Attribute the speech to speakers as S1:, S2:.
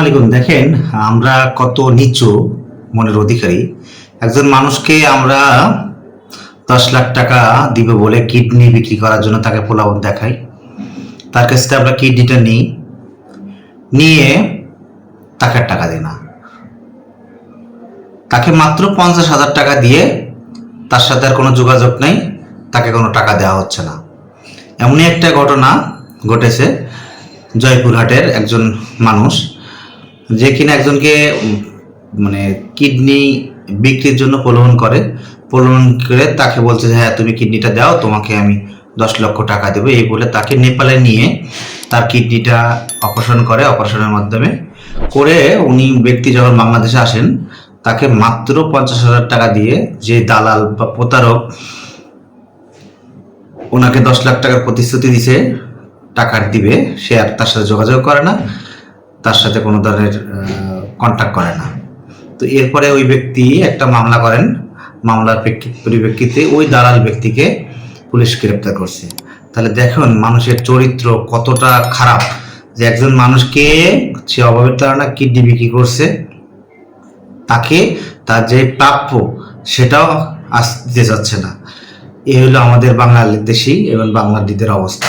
S1: আলাইকুম। দেখেন, আমরা কত নিচু মনের অধিকারী। একজন মানুষকে আমরা 10 লাখ টাকা দিবে বলে কিডনি বিক্রি করার জন্য তাকে প্রলোভন দেখাই। তার কাছ থেকে আমরা কিডনিটা নিয়ে তাকে আর টাকা দিই না। তাকে মাত্র 50,000 টাকা দিয়ে তার সাথে আর কোনো যোগাযোগ নেই, তাকে কোনো টাকা দেওয়া হচ্ছে না। এমনই একটা ঘটনা ঘটেছে জয়পুরহাটের একজন মানুষ, যে কিনা একজনকে মানে কিডনি বিক্রির জন্য প্রলোভন করে তাকে বলছে যে হ্যাঁ, তুমি কিডনিটা দাও, তোমাকে আমি 10 লক্ষ টাকা দেবো। এই বলে তাকে নেপালে নিয়ে তার কিডনিটা অপারেশনের মাধ্যমে করে উনি ব্যক্তি যখন বাংলাদেশে আসেন, তাকে মাত্র 50,000 টাকা দিয়ে যে দালাল বা প্রতারক ওনাকে 10 লাখ টাকার প্রতিশ্রুতি দিছে টাকার দিবে, সে আর তার সাথে যোগাযোগ করে না, তার সাথে কোনো ধরনের কন্ট্যাক্ট করে না। তো এরপরে ওই ব্যক্তি একটা মামলা করেন। মামলার পরিপ্রেক্ষিতে ওই দালাল ব্যক্তিকে পুলিশ গ্রেপ্তার করছে। তাহলে দেখুন মানুষের চরিত্র কতটা খারাপ, যে একজন মানুষকে সে অভাবের কারণে কিডনি বিক্রি করছে, তাকে তার যে প্রাপ্য সেটাও দিতে যাচ্ছে না। এই হলো আমাদের বাংলাদেশি এবং বাংলাদেশিদের অবস্থা।